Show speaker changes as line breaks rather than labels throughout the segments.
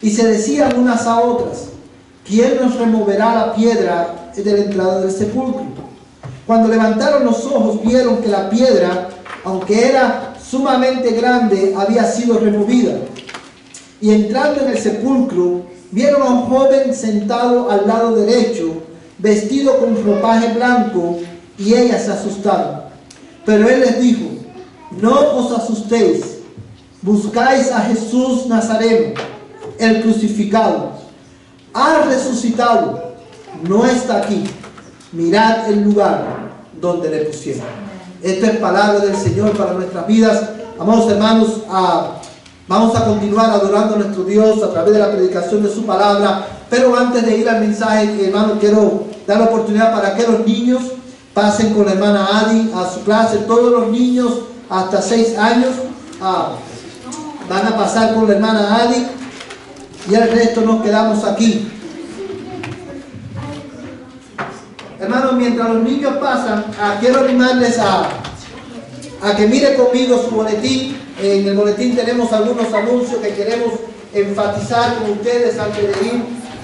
y se decían unas a otras: ¿quién nos removerá la piedra de la entrada del sepulcro? Cuando levantaron los ojos, vieron que la piedra, aunque era sumamente grande, había sido removida. Y entrando en el sepulcro, vieron a un joven sentado al lado derecho, vestido con ropaje blanco, y ellas se asustaron. Pero él les dijo: no os asustéis, buscáis a Jesús Nazareno, el crucificado. Ha resucitado, no está aquí. Mirad el lugar donde le pusieron. Esto es palabra del Señor para nuestras vidas. Amados hermanos, vamos a continuar adorando a nuestro Dios a través de la predicación de su palabra. Pero antes de ir al mensaje, hermano, quiero dar la oportunidad para que los niños pasen con la hermana Adi a su clase. Todos los niños hasta 6 años van a pasar con la hermana Adi, y el resto nos quedamos aquí. Hermanos, mientras los niños pasan, quiero animarles a que mire conmigo su boletín. En el boletín tenemos algunos anuncios que queremos enfatizar con ustedes antes de ir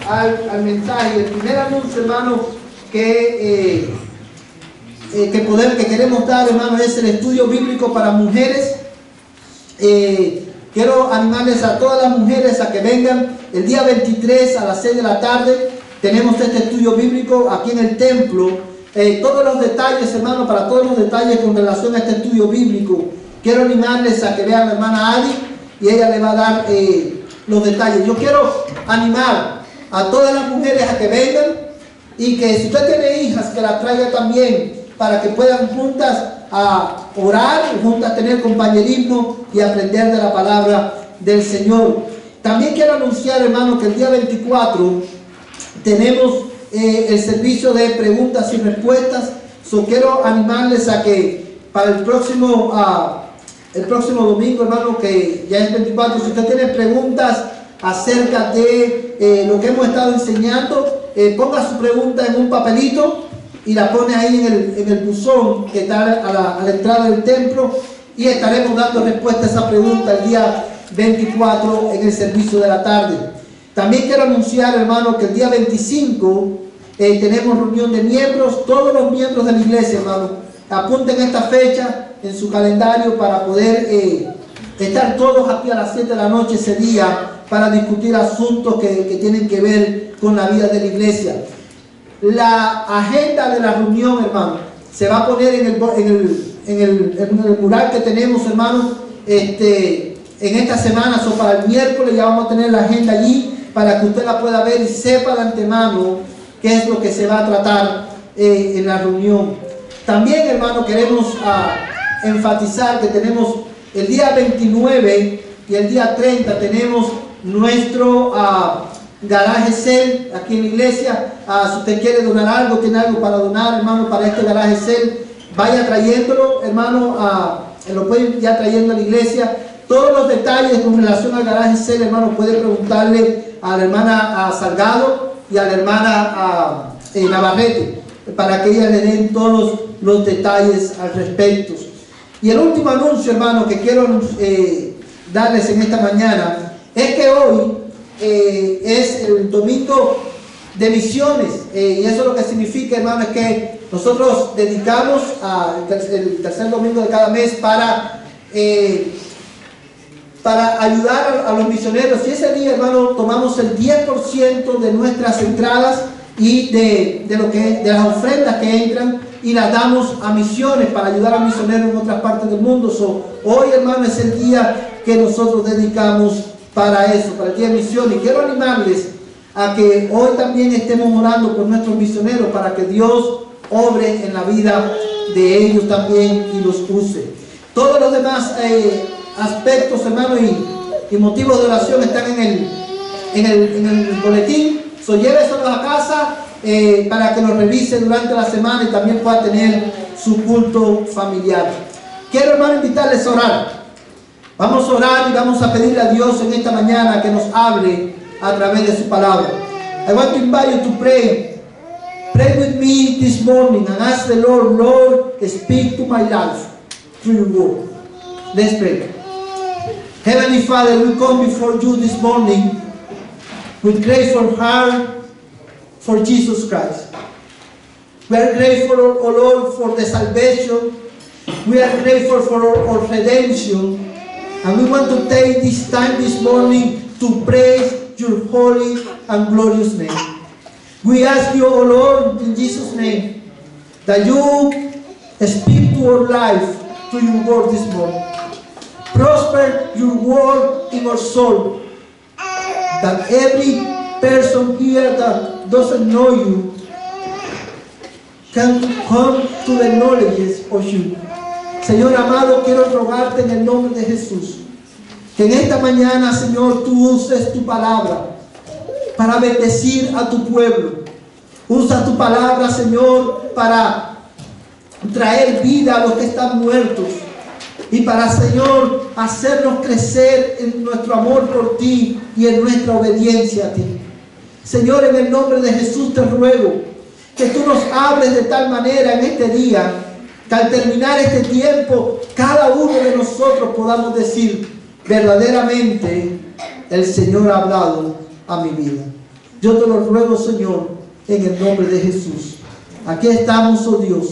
al mensaje. El primer anuncio, hermano, que queremos dar, hermano, es el estudio bíblico para mujeres. Quiero animarles a todas las mujeres a que vengan el día 23 a las 6 de la tarde. Tenemos este estudio bíblico aquí en el templo. Todos los detalles, hermano, para todos los detalles con relación a este estudio bíblico, quiero animarles a que vean a la hermana Adi y ella le va a dar los detalles. Yo quiero animar a todas las mujeres a que vengan, y que si usted tiene hijas, que las traiga también, para que puedan juntas a orar, juntas tener compañerismo y aprender de la palabra del Señor. También quiero anunciar, hermano, que el día 24 tenemos el servicio de preguntas y respuestas. Quiero animarles a que para el próximo domingo, hermano, que ya es 24, si usted tiene preguntas acerca de lo que hemos estado enseñando, ponga su pregunta en un papelito y la pone ahí en el buzón que está a la entrada del templo, y estaremos dando respuesta a esa pregunta el día 24 en el servicio de la tarde. También quiero anunciar, hermano, que el día 25 tenemos reunión de miembros. Todos los miembros de la iglesia, hermano, apunten esta fecha en su calendario para poder estar todos aquí a las 7 de la noche ese día para discutir asuntos que tienen que ver con la vida de la iglesia. La agenda de la reunión, hermano, se va a poner en el mural que tenemos, hermano, en esta semana. Para el miércoles ya vamos a tener la agenda allí para que usted la pueda ver y sepa de antemano qué es lo que se va a tratar en la reunión. También, hermano, queremos enfatizar que tenemos el día 29 y el día 30 tenemos nuestro garaje cel aquí en la iglesia. Si usted quiere donar algo, tiene algo para donar, hermano, para este garaje cel, vaya trayéndolo, hermano, lo pueden ya trayendo a la iglesia. Todos los detalles con relación al garaje cel, hermano, puede preguntarle a la hermana Salgado y a la hermana Navarrete, para que ellas le den todos los detalles al respecto. Y el último anuncio, hermano, que quiero darles en esta mañana, es que hoy es el domingo de misiones, y eso lo que significa, hermano, es que nosotros dedicamos el tercer domingo de cada mes para ayudar a los misioneros. Y ese día, hermano, tomamos el 10% de nuestras entradas y de las ofrendas que entran, y las damos a misiones para ayudar a misioneros en otras partes del mundo. Hoy, hermano, es el día que nosotros dedicamos para eso, para el día de misiones. Y quiero animarles a que hoy también estemos orando por nuestros misioneros, para que Dios obre en la vida de ellos también y los use. Todos los demás aspectos, hermano, y motivos de oración están en el boletín. Lléveselos a casa para que lo revise durante la semana y también pueda tener su culto familiar. Quiero, hermano, invitarles a orar. Vamos a orar y vamos a pedirle a Dios en esta mañana que nos hable a través de su palabra. I want to invite you to pray. Pray with me this morning and ask the Lord, Lord, speak to my life through your word. Let's pray. Heavenly Father, we come before you this morning with grateful heart for Jesus Christ. We are grateful, O Lord, for the salvation. We are grateful for our redemption. And we want to take this time this morning to praise your holy and glorious name. We ask you, O Lord, in Jesus' name, that you speak to our life through your word this morning. Prosper your word in our soul, that every person here that doesn't know you can come to the knowledge of you. Señor amado, quiero rogarte en el nombre de Jesús, que en esta mañana, Señor, tú uses tu palabra para bendecir a tu pueblo. Usa tu palabra, Señor, para traer vida a los que están muertos y para, Señor, hacernos crecer en nuestro amor por ti y en nuestra obediencia a ti. Señor, en el nombre de Jesús te ruego que tú nos hables de tal manera en este día que al terminar este tiempo cada uno de nosotros podamos decir: verdaderamente el Señor ha hablado a mi vida. Yo te lo ruego, Señor, en el nombre de Jesús. Aquí estamos, oh Dios,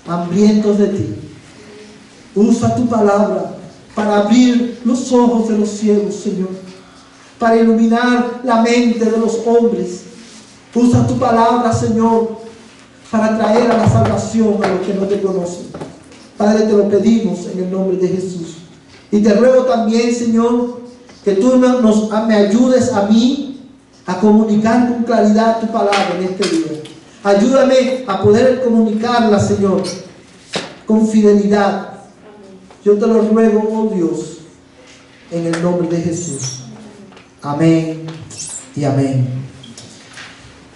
hambrientos de ti. Usa tu palabra para abrir los ojos de los ciegos, Señor, para iluminar la mente de los hombres. Usa tu palabra, Señor, para traer a la salvación a los que no te conocen. Padre, te lo pedimos en el nombre de Jesús. Y te ruego también, Señor, que tú me ayudes a mí a comunicar con claridad tu palabra en este día. Ayúdame a poder comunicarla, Señor, con fidelidad. Yo te lo ruego, oh Dios, en el nombre de Jesús. Amén y amén.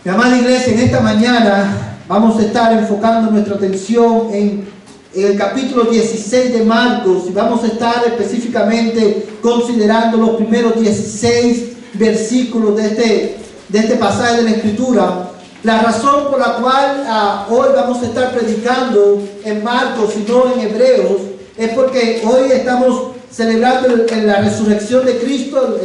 Mi amada iglesia, en esta mañana vamos a estar enfocando nuestra atención en el capítulo 16 de Marcos y vamos a estar específicamente considerando los primeros 16 versículos de este pasaje de la Escritura. La razón por la cual hoy vamos a estar predicando en Marcos y no en Hebreos es porque hoy estamos celebrando la resurrección de Cristo,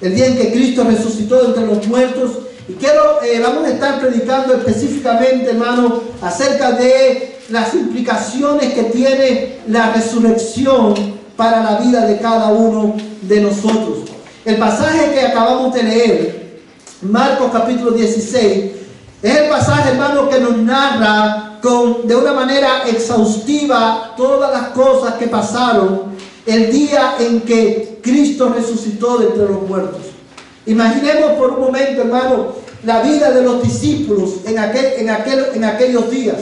el día en que Cristo resucitó de entre los muertos. Y vamos a estar predicando específicamente, hermano, acerca de las implicaciones que tiene la resurrección para la vida de cada uno de nosotros. El pasaje que acabamos de leer, Marcos capítulo 16, es el pasaje, hermano, que nos narra de una manera exhaustiva todas las cosas que pasaron el día en que Cristo resucitó de entre los muertos. Imaginemos por un momento, hermano, la vida de los discípulos en aquellos días.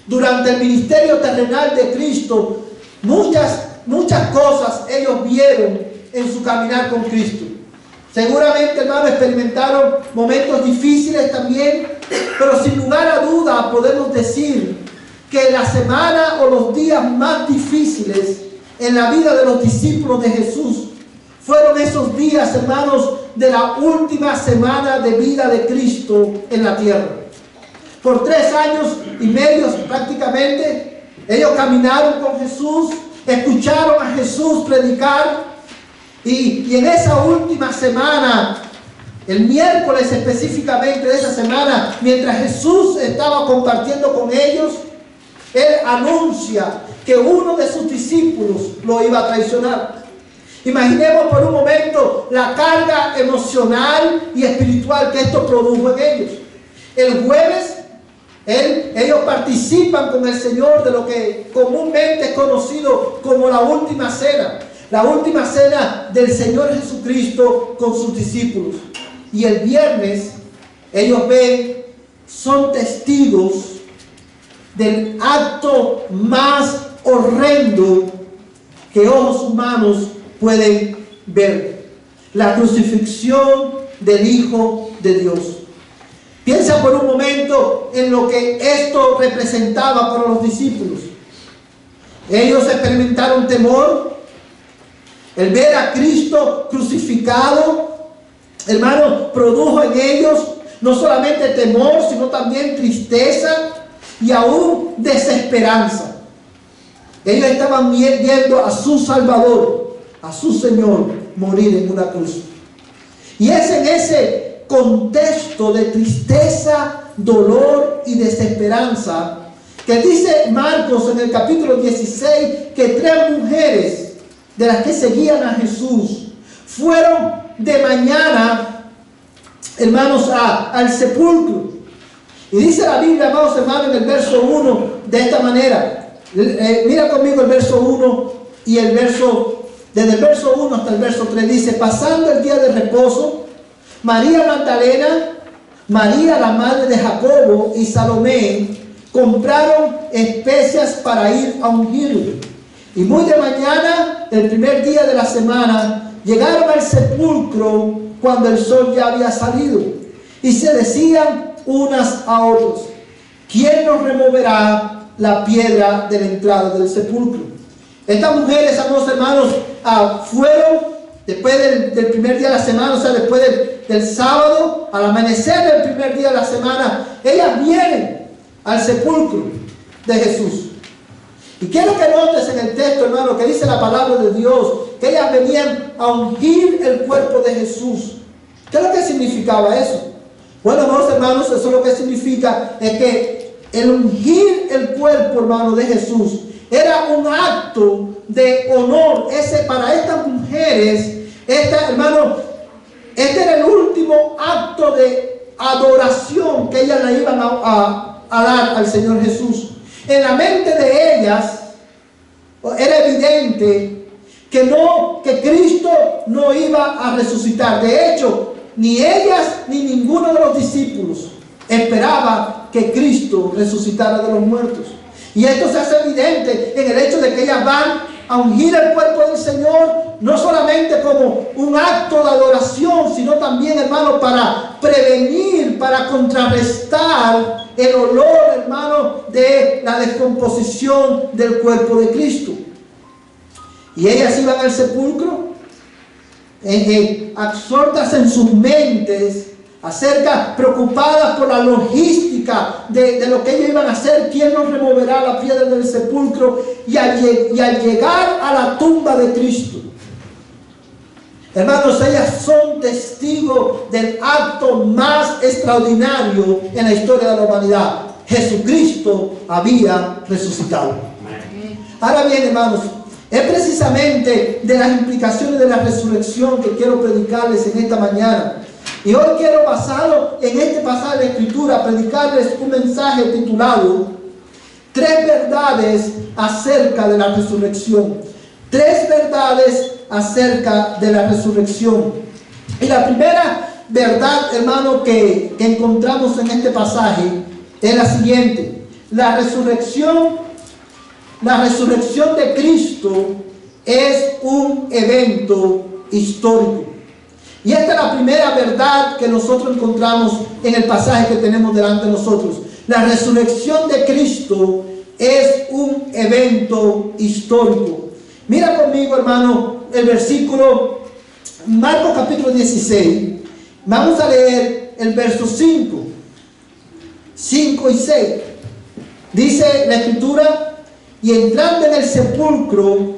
Durante el ministerio terrenal de Cristo, muchas cosas ellos vieron en su caminar con Cristo. Seguramente, hermano, experimentaron momentos difíciles también, pero sin lugar a duda podemos decir que la semana o los días más difíciles en la vida de los discípulos de Jesús fueron esos días, hermanos, de la última semana de vida de Cristo en la tierra. Por 3 años y medio prácticamente, ellos caminaron con Jesús, escucharon a Jesús predicar, y en esa última semana, el miércoles específicamente de esa semana, mientras Jesús estaba compartiendo con ellos, Él anuncia que uno de sus discípulos lo iba a traicionar. Imaginemos por un momento la carga emocional y espiritual que esto produjo en ellos. El jueves, ellos participan con el Señor de lo que comúnmente es conocido como la última cena. La última cena del Señor Jesucristo con sus discípulos. Y el viernes, ellos son testigos del acto más horrendo que ojos humanos pueden ver: la crucifixión del Hijo de Dios. Piensa por un momento en lo que esto representaba para los discípulos. Ellos experimentaron temor. El ver a Cristo crucificado, hermano, produjo en ellos no solamente temor, sino también tristeza y aún desesperanza. Ellos estaban viendo a su Salvador, a su Señor, morir en una cruz. Y es en ese contexto de tristeza, dolor y desesperanza que dice Marcos en el capítulo 16 que 3 mujeres de las que seguían a Jesús fueron de mañana, hermanos, al sepulcro. Y dice la Biblia, amados hermanos, en el verso 1 de esta manera. Mira conmigo el verso 1 y desde el verso 1 hasta el verso 3 dice: pasando el día de reposo, María Magdalena, María la madre de Jacobo y Salomé compraron especias para ir a ungirlo. Y muy de mañana, el primer día de la semana, llegaron al sepulcro cuando el sol ya había salido. Y se decían unas a otras: ¿quién nos removerá la piedra de la entrada del sepulcro? Estas mujeres, amados hermanos, fueron después del primer día de la semana, o sea, después del sábado, al amanecer del primer día de la semana, ellas vienen al sepulcro de Jesús. Y quiero que notes en el texto, hermano, que dice la palabra de Dios, que ellas venían a ungir el cuerpo de Jesús. ¿Qué es lo que significaba eso? Bueno, amados hermanos, eso lo que significa es que el ungir el cuerpo, hermano, de Jesús era un acto de honor. Para estas mujeres, hermano, este era el último acto de adoración que ellas le iban a dar al Señor Jesús. En la mente de ellas era evidente que Cristo no iba a resucitar. De hecho, ni ellas ni ninguno de los discípulos esperaba que Cristo resucitara de los muertos. Y esto se hace evidente en el hecho de que ellas van a ungir el cuerpo del Señor, no solamente como un acto de adoración, sino también, hermano, para prevenir, para contrarrestar el olor, hermano, de la descomposición del cuerpo de Cristo. Y ellas iban al sepulcro, absortas en sus mentes, preocupadas por la logística de lo que ellos iban a hacer. ¿Quién nos removerá la piedra del sepulcro? Y al llegar a la tumba de Cristo, hermanos, ellas son testigos del acto más extraordinario en la historia de la humanidad. Jesucristo había resucitado. Ahora bien, hermanos, es precisamente de las implicaciones de la resurrección que quiero predicarles en esta mañana. Y hoy quiero, basado en este pasaje de Escritura, predicarles un mensaje titulado 3 verdades acerca de la resurrección. 3 verdades acerca de la resurrección. Y la primera verdad, hermano, que encontramos en este pasaje es la siguiente: la resurrección de Cristo es un evento histórico. Y esta es la primera verdad que nosotros encontramos en el pasaje que tenemos delante de nosotros. La resurrección de Cristo es un evento histórico. Mira conmigo, hermano, el versículo, Marcos capítulo 16. Vamos a leer el verso 5 y 6. Dice la Escritura: y entrando en el sepulcro,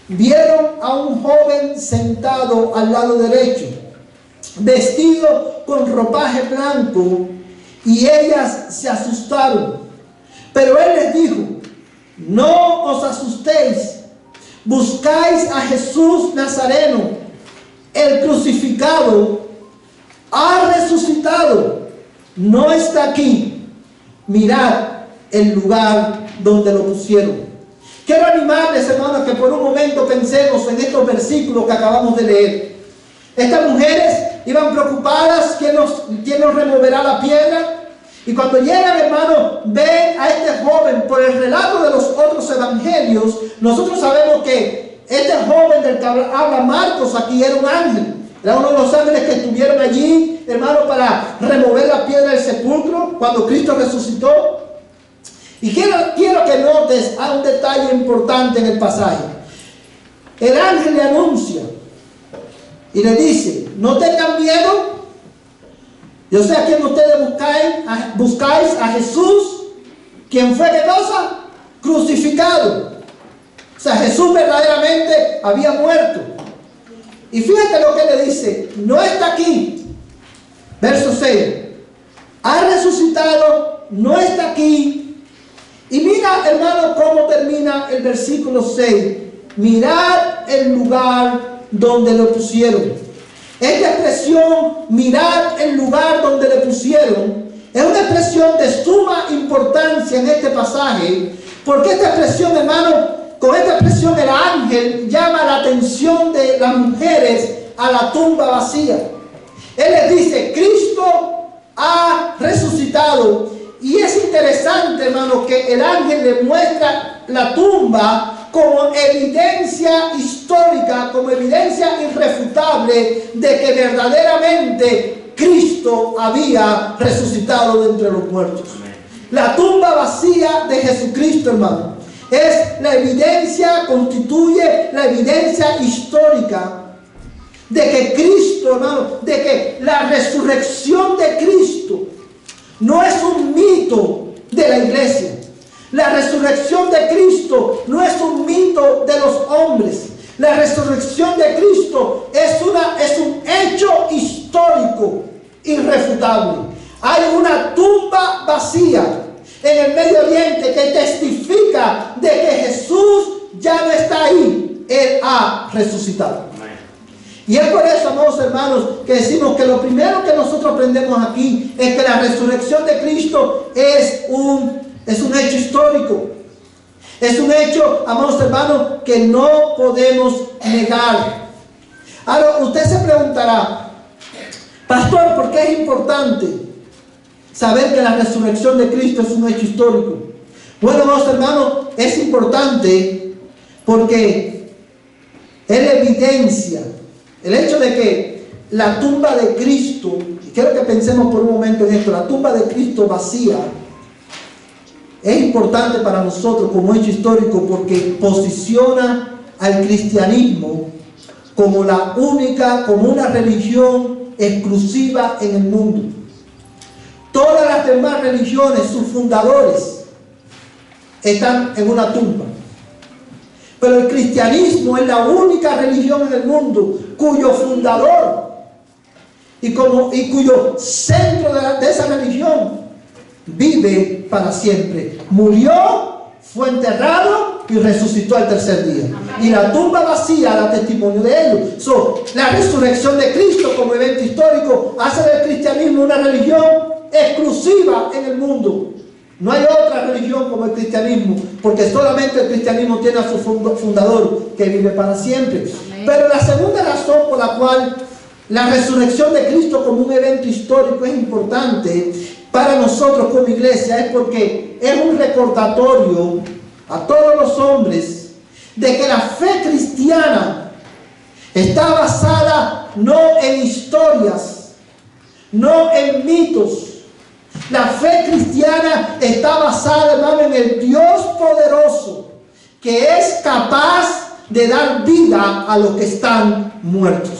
vieron a un joven sentado al lado derecho, vestido con ropaje blanco, y ellas se asustaron. Pero él les dijo: no os asustéis, buscáis a Jesús Nazareno, el crucificado. Ha resucitado, no está aquí. Mirad el lugar donde lo pusieron. Quiero animarles, hermanos, que por un momento pensemos en estos versículos que acabamos de leer. Estas mujeres iban preocupadas: ¿quién nos removerá la piedra? Y cuando llegan, hermanos, ven a este joven. Por el relato de los otros evangelios, nosotros sabemos que este joven del que habla Marcos aquí era un ángel. Era uno de los ángeles que estuvieron allí, hermanos, para remover la piedra del sepulcro cuando Cristo resucitó. Y quiero que notes un detalle importante en el pasaje. El ángel le anuncia y le dice: no tengan miedo, yo sé a quién ustedes buscáis, a Jesús, quien fue, ¿qué cosa? Crucificado. O sea, Jesús verdaderamente había muerto. Y fíjate lo que le dice, no está aquí. Verso 6. Ha resucitado, no está aquí. Y mira, hermano, cómo termina el versículo 6. Mirad el lugar donde lo pusieron. Esta expresión, mirad el lugar donde le pusieron, es una expresión de suma importancia en este pasaje, porque esta expresión, hermano, con esta expresión el ángel llama la atención de las mujeres a la tumba vacía. Él les dice, Cristo ha resucitado. Y es interesante, hermano, que el ángel le muestra la tumba como evidencia histórica, como evidencia irrefutable de que verdaderamente Cristo había resucitado de entre los muertos. La tumba vacía de Jesucristo, hermano, es la evidencia, constituye la evidencia histórica de que Cristo, hermano, de que la resurrección de Cristo no es un mito de la iglesia. La resurrección de Cristo no es un mito de los hombres. La resurrección de Cristo es un hecho histórico irrefutable. Hay una tumba vacía en el Medio Oriente que testifica de que Jesús ya no está ahí. Él ha resucitado. Y es por eso, amados hermanos, que decimos que lo primero que nosotros aprendemos aquí es que la resurrección de Cristo es un hecho histórico. Es un hecho, amados hermanos, que no podemos negar. Ahora, usted se preguntará, pastor, ¿por qué es importante saber que la resurrección de Cristo es un hecho histórico? Bueno, amados hermanos, es importante porque es la evidencia. El hecho de que la tumba de Cristo, y quiero que pensemos por un momento en esto, la tumba de Cristo vacía, es importante para nosotros como hecho histórico porque posiciona al cristianismo como como una religión exclusiva en el mundo. Todas las demás religiones, sus fundadores, están en una tumba. Pero el cristianismo es la única religión en el mundo cuyo fundador y cuyo centro de esa religión vive para siempre. Murió, fue enterrado y resucitó al tercer día. Y la tumba vacía da testimonio de ello. La resurrección de Cristo como evento histórico hace del cristianismo una religión exclusiva en el mundo. No hay otra religión como el cristianismo, porque solamente el cristianismo tiene a su fundador que vive para siempre. Pero la segunda razón por la cual la resurrección de Cristo como un evento histórico es importante para nosotros como iglesia es porque es un recordatorio a todos los hombres de que la fe cristiana está basada no en historias, no en mitos. La fe cristiana está basada, hermano, en el Dios poderoso que es capaz de dar vida a los que están muertos.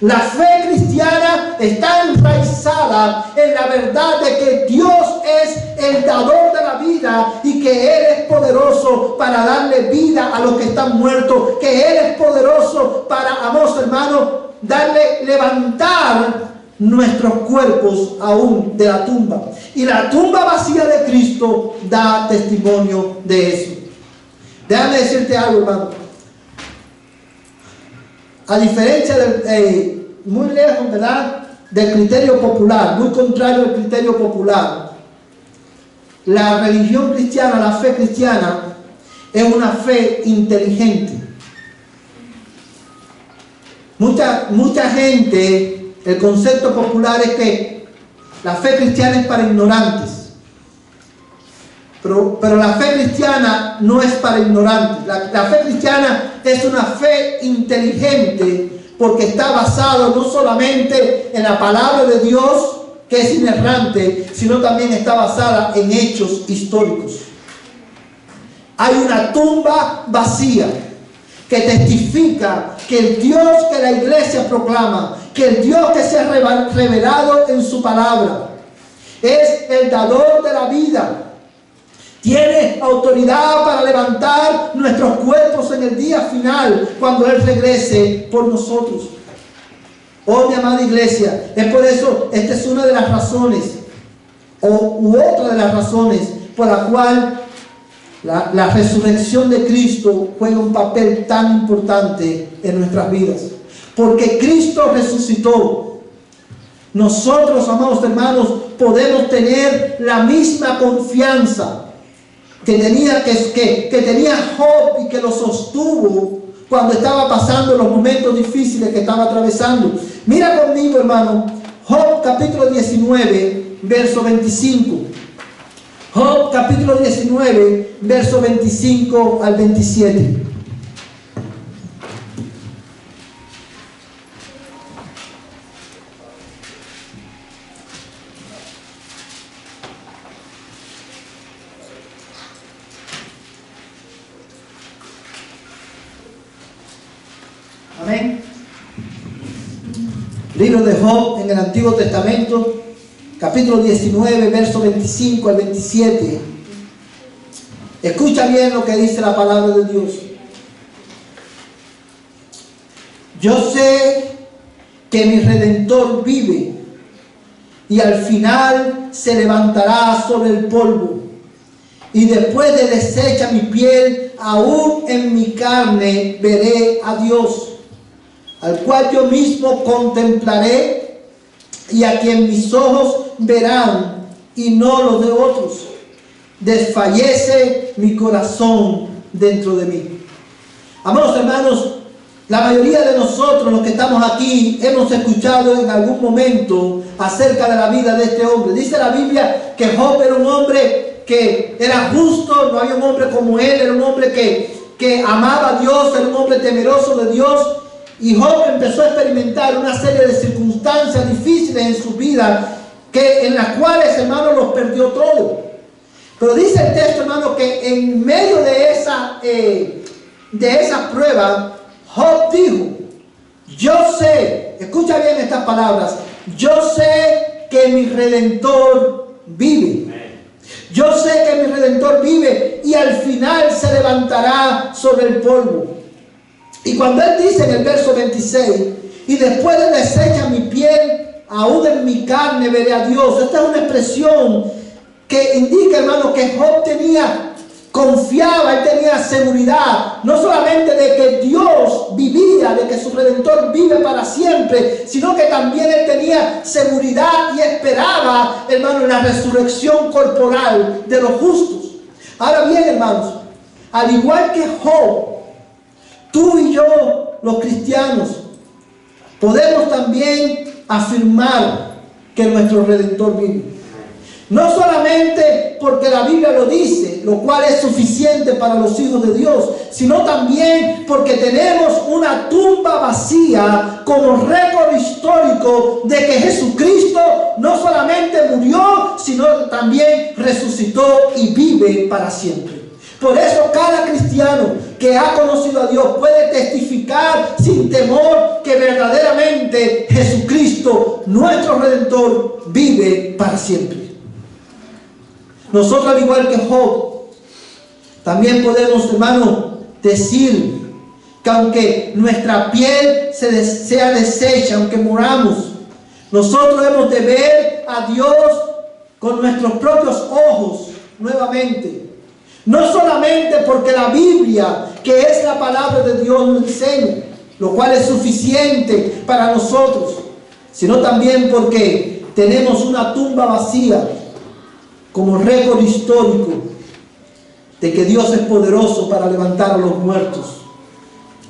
La fe cristiana está enraizada en la verdad de que Dios es el dador de la vida y que Él es poderoso para darle vida a los que están muertos, que Él es poderoso para, amados hermanos, levantar nuestros cuerpos aún de la tumba. Y la tumba vacía de Cristo da testimonio de eso. Déjame decirte algo, hermano. A diferencia muy lejos, ¿verdad?, del criterio popular, muy contrario al criterio popular, la religión cristiana, la fe cristiana, es una fe inteligente. Mucha gente, el concepto popular es que la fe cristiana es para ignorantes. Pero la fe cristiana no es para ignorantes. La fe cristiana es una fe inteligente porque está basado no solamente en la palabra de Dios, que es inerrante, sino también está basada en hechos históricos. Hay una tumba vacía que testifica que el Dios que la iglesia proclama, que el Dios que se ha revelado en su palabra, es el dador de la vida. Tiene autoridad para levantar nuestros cuerpos en el día final, cuando Él regrese por nosotros. Oh, mi amada iglesia, es por eso, esta es una de las razones, u otra de las razones por la cual la resurrección de Cristo juega un papel tan importante en nuestras vidas. Porque Cristo resucitó. Nosotros, amados hermanos, podemos tener la misma confianza que tenía Job y que lo sostuvo cuando estaba pasando los momentos difíciles que estaba atravesando. Mira conmigo, hermano, Job capítulo 19, verso 25. Job capítulo 19, verso 25 al 27. Amén. Libro de Job en el Antiguo Testamento, capítulo 19, verso 25 al 27. Escucha bien lo que dice la palabra de Dios. Yo sé que mi Redentor vive y al final se levantará sobre el polvo. Y después de deshecha mi piel, aún en mi carne veré a Dios, al cual yo mismo contemplaré y a quien mis ojos verán y no los de otros. Desfallece mi corazón dentro de mí. Amados hermanos, la mayoría de nosotros, los que estamos aquí, hemos escuchado en algún momento acerca de la vida de este hombre. Dice la Biblia que Job era un hombre que era justo, no había un hombre como él, era un hombre que amaba a Dios, era un hombre temeroso de Dios. Y Job empezó a experimentar una serie de circunstancias difíciles en su vida, en las cuales, hermano, los perdió todo. Pero dice el texto, hermano, que en medio de esa prueba, Job dijo: yo sé, escucha bien estas palabras, yo sé que mi Redentor vive. Yo sé que mi Redentor vive y al final se levantará sobre el polvo. Y cuando él dice en el verso 26, y después de deshecha mi piel, aún en mi carne veré a Dios. Esta es una expresión que indica, hermano, que Job confiaba, él tenía seguridad, no solamente de que Dios vivía, de que su Redentor vive para siempre, sino que también él tenía seguridad y esperaba, hermano, en la resurrección corporal de los justos. Ahora bien, hermanos, al igual que Job, tú y yo, los cristianos, podemos también afirmar que nuestro Redentor vive. No solamente porque la Biblia lo dice, lo cual es suficiente para los hijos de Dios, sino también porque tenemos una tumba vacía como récord histórico de que Jesucristo no solamente murió, sino también resucitó y vive para siempre. Por eso cada cristiano que ha conocido a Dios puede testificar sin temor que verdaderamente Jesucristo, nuestro Redentor, vive para siempre. Nosotros, al igual que Job, también podemos, hermano, decir que aunque nuestra piel sea deshecha, aunque muramos, nosotros hemos de ver a Dios con nuestros propios ojos nuevamente. No solamente porque la Biblia, que es la palabra de Dios, nos enseña, lo cual es suficiente para nosotros, sino también porque tenemos una tumba vacía como récord histórico de que Dios es poderoso para levantar a los muertos,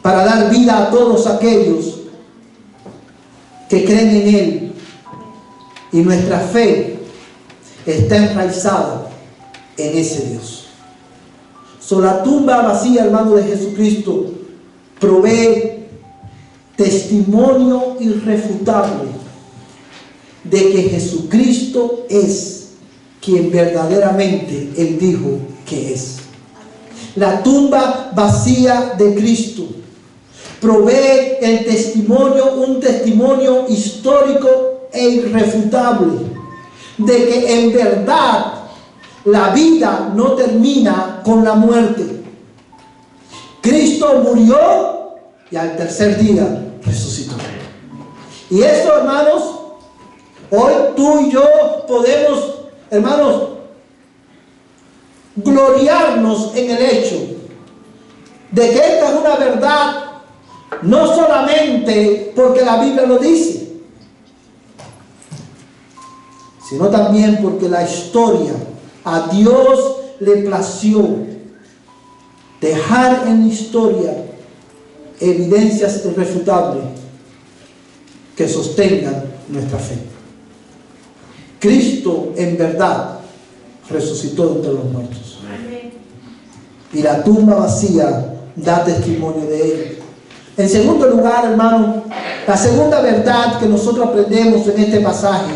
para dar vida a todos aquellos que creen en Él. Y nuestra fe está enraizada en ese Dios. La tumba vacía, hermano, de Jesucristo provee testimonio irrefutable de que Jesucristo es quien verdaderamente Él dijo que es. La tumba vacía de Cristo provee el testimonio, un testimonio histórico e irrefutable de que en verdad la vida no termina con la muerte. Cristo murió y al tercer día resucitó. Y esto, hermanos, hoy tú y yo podemos, hermanos, gloriarnos en el hecho de que esta es una verdad, no solamente porque la Biblia lo dice, sino también porque la historia, a Dios le plació dejar en la historia evidencias irrefutables que sostengan nuestra fe. Cristo en verdad resucitó de entre los muertos. Y la tumba vacía da testimonio de ello. En segundo lugar, hermano, la segunda verdad que nosotros aprendemos en este pasaje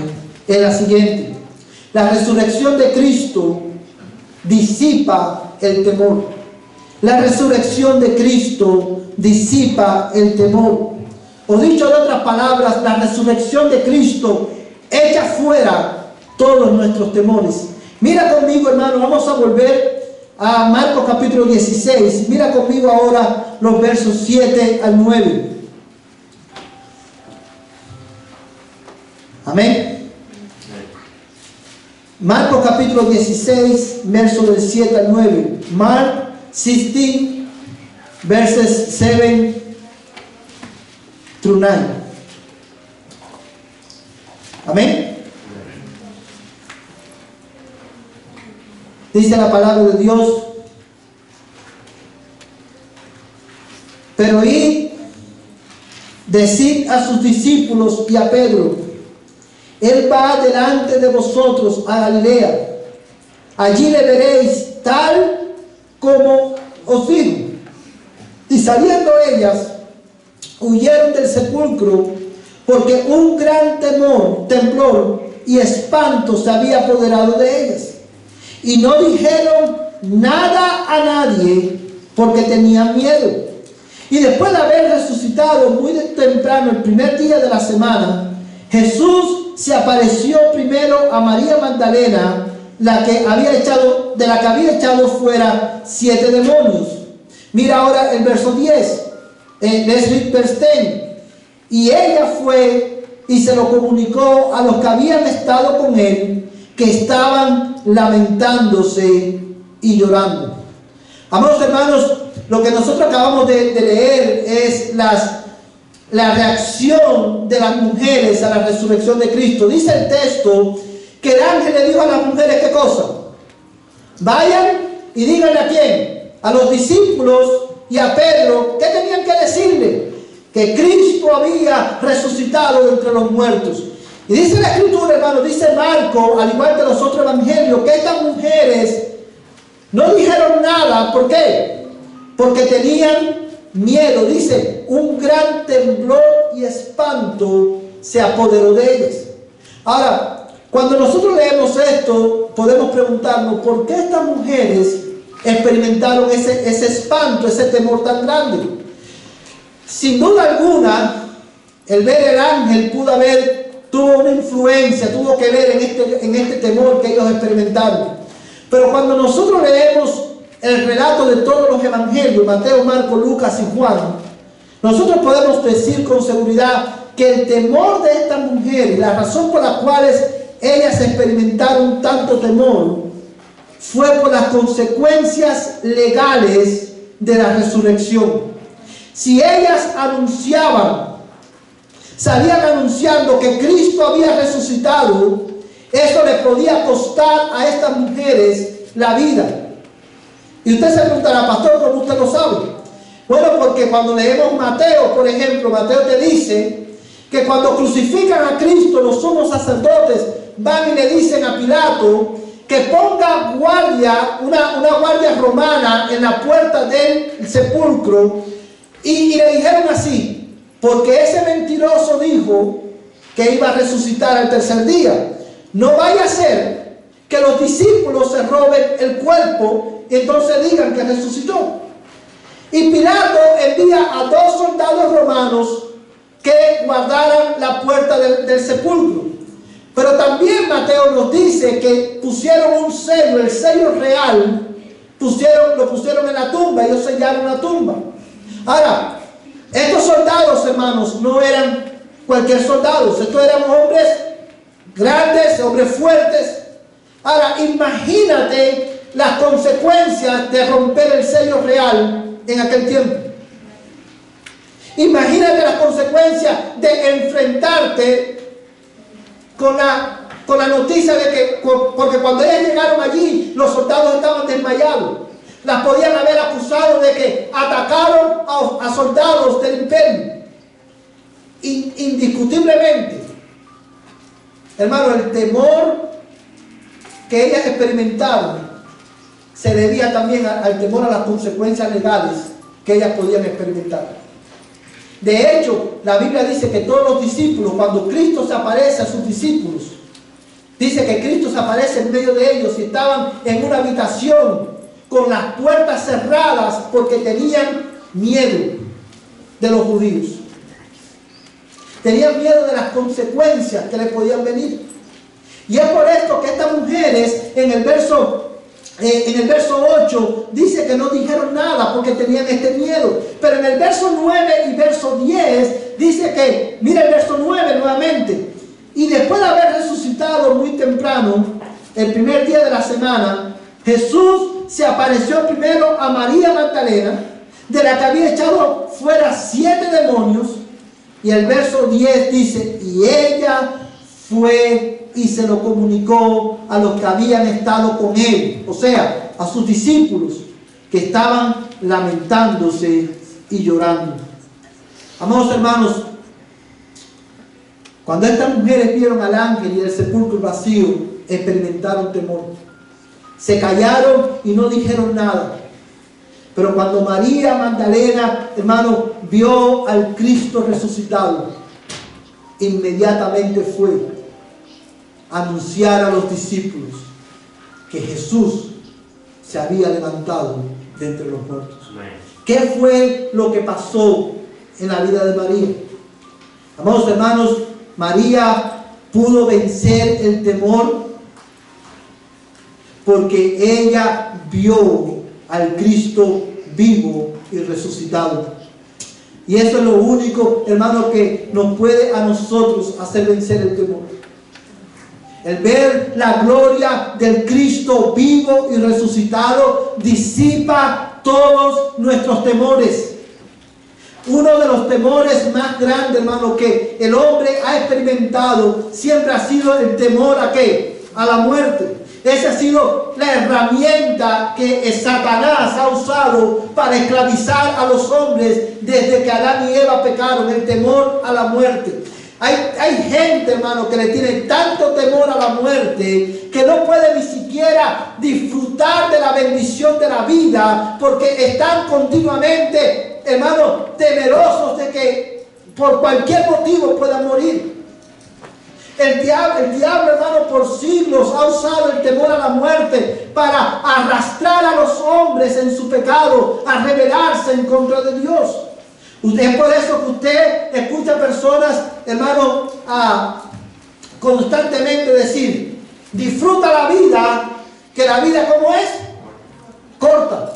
es la siguiente: la resurrección de Cristo disipa el temor. La resurrección de Cristo disipa el temor. O dicho de otras palabras, la resurrección de Cristo echa fuera todos nuestros temores. Mira conmigo, hermano, vamos a volver a Marcos capítulo 16. Mira conmigo ahora los versos 7 al 9. Amén. Marcos capítulo 16, versos del 7 al 9. Mark 16, verses 7 through 9. Amén. Dice la palabra de Dios: pero id, decid a sus discípulos y a Pedro: Él va delante de vosotros a Galilea. Allí le veréis tal como os digo. Y saliendo ellas, huyeron del sepulcro, porque un gran temblor y espanto se había apoderado de ellas. Y no dijeron nada a nadie, porque tenían miedo. Y después de haber resucitado muy temprano, el primer día de la semana, Jesús se apareció primero a María Magdalena, de la que había echado fuera 7 demonios. Mira ahora el verso 10. Y ella fue y se lo comunicó a los que habían estado con él, que estaban lamentándose y llorando. Amados hermanos, lo que nosotros acabamos de leer es la reacción de las mujeres a la resurrección de Cristo. Dice el texto que el ángel le dijo a las mujeres: ¿qué cosa? Vayan y díganle ¿a quién? A los discípulos y a Pedro. ¿Qué tenían que decirle? Que Cristo había resucitado de entre los muertos. Y dice la Escritura, hermano, dice Marco, al igual que los otros evangelios, que estas mujeres no dijeron nada. ¿Por qué? Porque tenían miedo. Dice, un gran temblor y espanto se apoderó de ellas. Ahora, cuando nosotros leemos esto, podemos preguntarnos, ¿por qué estas mujeres experimentaron ese espanto, ese temor tan grande? Sin duda alguna, el ver el ángel tuvo una influencia, tuvo que ver en este temor que ellos experimentaron. Pero cuando nosotros leemos el relato de todos los evangelios, Mateo, Marcos, Lucas y Juan, nosotros podemos decir con seguridad que el temor de estas mujeres, la razón por la cual ellas experimentaron tanto temor, fue por las consecuencias legales de la resurrección. Si ellas salían anunciando que Cristo había resucitado, eso le podía costar a estas mujeres la vida. Y usted se preguntará: pastor, ¿cómo usted lo sabe? Bueno, porque cuando leemos Mateo, por ejemplo, Mateo te dice que cuando crucifican a Cristo, los sumos sacerdotes van y le dicen a Pilato que ponga guardia, una guardia romana en la puerta del sepulcro, y le dijeron así: porque ese mentiroso dijo que iba a resucitar al tercer día. No vaya a ser que los discípulos se roben el cuerpo y entonces digan que resucitó. Y Pilato envía a 2 soldados romanos que guardaran la puerta del sepulcro. Pero también Mateo nos dice que pusieron un sello, el sello real, lo pusieron en la tumba. Ellos sellaron la tumba. Ahora, estos soldados, hermanos, no eran cualquier soldado. Estos eran hombres grandes, hombres fuertes. Ahora, imagínate las consecuencias de romper el sello real en aquel tiempo. Imagínate las consecuencias de enfrentarte con la noticia de que, porque cuando ellos llegaron allí, los soldados estaban desmayados. Las podían haber acusado de que atacaron a soldados del imperio. Indiscutiblemente, hermano, el temor que ellas experimentaron se debía también al temor a las consecuencias legales que ellas podían experimentar. De hecho, la Biblia dice que todos los discípulos, cuando Cristo se aparece a sus discípulos, dice que Cristo se aparece en medio de ellos y estaban en una habitación con las puertas cerradas porque tenían miedo de los judíos. Tenían miedo de las consecuencias que les podían venir. Y es por esto que estas mujeres en el verso 8 dice que no dijeron nada porque tenían este miedo. Pero en el verso 9 y verso 10 dice que, mira el verso 9 nuevamente. Y después de haber resucitado muy temprano, el primer día de la semana, Jesús se apareció primero a María Magdalena, de la que había echado fuera 7 demonios. Y el verso 10 dice, y ella fue y se lo comunicó a los que habían estado con él, o sea, a sus discípulos que estaban lamentándose y llorando. Amados hermanos, cuando estas mujeres vieron al ángel y el sepulcro vacío, experimentaron temor. Se callaron y no dijeron nada. Pero cuando María Magdalena, hermano, vio al Cristo resucitado, inmediatamente fue a anunciar a los discípulos que Jesús se había levantado de entre los muertos. ¿Qué fue lo que pasó en la vida de María? Amados hermanos, María pudo vencer el temor porque ella vio al Cristo vivo y resucitado. Y eso es lo único, hermano, que nos puede a nosotros hacer vencer el temor. El ver la gloria del Cristo vivo y resucitado disipa todos nuestros temores. Uno de los temores más grandes, hermano, que el hombre ha experimentado siempre ha sido el temor ¿a qué? A la muerte. Esa ha sido la herramienta que Satanás ha usado para esclavizar a los hombres desde que Adán y Eva pecaron, el temor a la muerte. Hay gente, hermano, que le tiene tanto temor a la muerte que no puede ni siquiera disfrutar de la bendición de la vida porque están continuamente, hermano, temerosos de que por cualquier motivo puedan morir. El diablo, hermano, por siglos ha usado el temor a la muerte para arrastrar a los hombres en su pecado, a rebelarse en contra de Dios. Es por eso que usted escucha personas, hermano, constantemente decir, disfruta la vida, que la vida, ¿cómo es? Corta.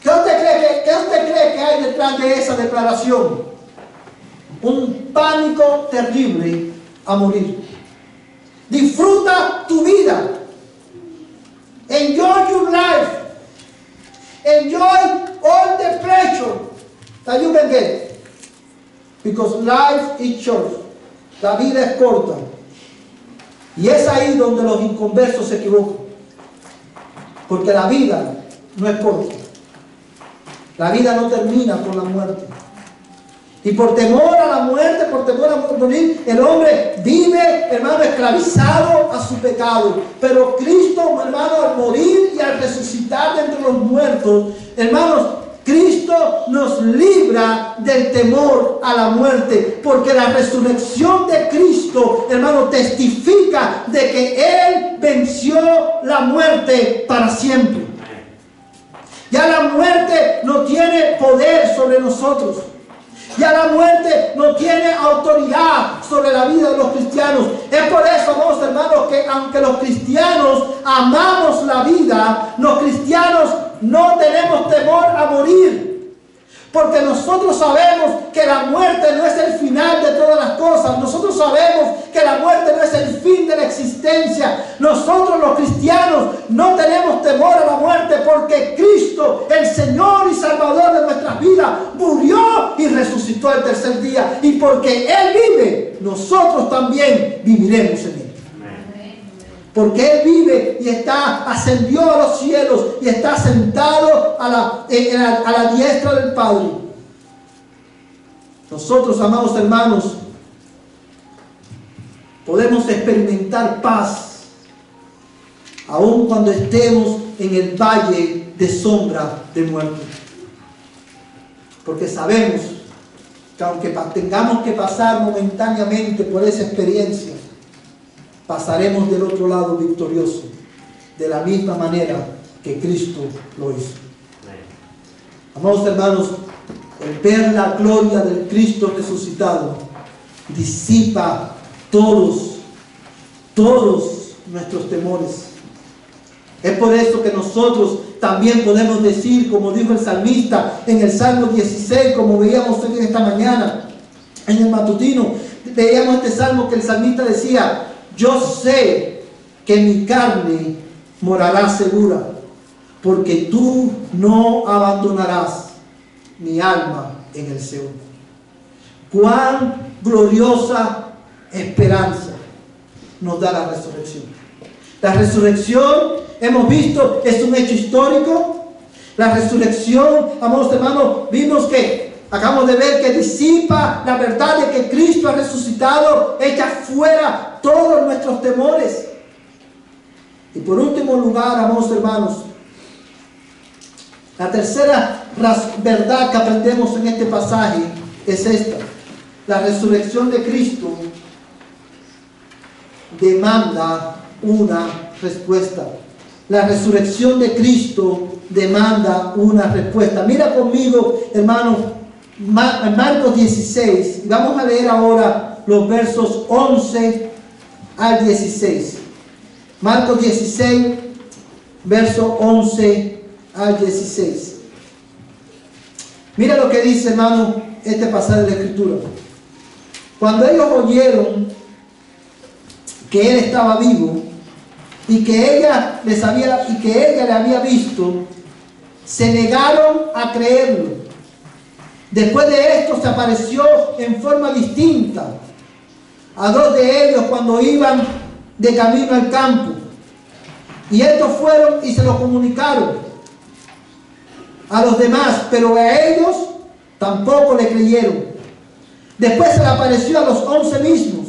¿Qué usted cree que hay detrás de esa declaración? Un pánico terrible a morir. Disfruta tu vida. Enjoy your life. Enjoy all the pleasure that you can get. Because life is short. La vida es corta. Y es ahí donde los inconversos se equivocan. Porque la vida no es corta. La vida no termina con la muerte. Y por temor a la muerte, por temor a morir, el hombre vive, hermano, esclavizado a su pecado. Pero Cristo, hermano, al morir y al resucitar de entre los muertos, hermanos, Cristo nos libra del temor a la muerte. Porque la resurrección de Cristo, hermano, testifica de que Él venció la muerte para siempre. Ya la muerte no tiene poder sobre nosotros. Ya la muerte no tiene autoridad sobre la vida de los cristianos. Es por eso, amados hermanos, que aunque los cristianos amamos la vida, los cristianos no tenemos temor a morir. Porque nosotros sabemos que la muerte no es el final de todas las cosas. Nosotros sabemos que la muerte no es el fin de la existencia. Nosotros los cristianos no tenemos temor a la muerte porque Cristo, el Señor y Salvador de nuestras vidas, murió y resucitó el tercer día. Y porque Él vive, nosotros también viviremos en Él. Porque Él vive y ascendió a los cielos y está sentado a la diestra del Padre. Nosotros, amados hermanos, podemos experimentar paz aun cuando estemos en el valle de sombra de muerte. Porque sabemos que aunque tengamos que pasar momentáneamente por esa experiencia, pasaremos del otro lado victorioso, de la misma manera que Cristo lo hizo. Amados hermanos, el ver la gloria del Cristo resucitado disipa todos nuestros temores. Es por eso que nosotros también podemos decir, como dijo el salmista en el Salmo 16, como veíamos hoy esta mañana, en el matutino, veíamos este salmo que el salmista decía: yo sé que mi carne morará segura, porque tú no abandonarás mi alma en el Seol. Cuán gloriosa esperanza nos da la resurrección. La resurrección, hemos visto, es un hecho histórico. La resurrección, amados hermanos, vimos que acabamos de ver que disipa la verdad de que Cristo ha resucitado, echa fuera todos nuestros temores. Y por último lugar, amados hermanos, la tercera verdad que aprendemos en este pasaje es esta: la resurrección de Cristo demanda una respuesta. La resurrección de Cristo demanda una respuesta. Mira conmigo, hermano, Marcos 16, vamos a leer ahora los versos 11 al 16. Marcos 16, verso 11 al 16. Mira lo que dice, hermano, este pasaje de la Escritura. Cuando ellos oyeron que Él estaba vivo y que ella le había visto, se negaron a creerlo. Después de esto se apareció en forma distinta a dos de ellos cuando iban de camino al campo. Y estos fueron y se lo comunicaron a los demás, pero a ellos tampoco le creyeron. Después se le apareció a los 11 mismos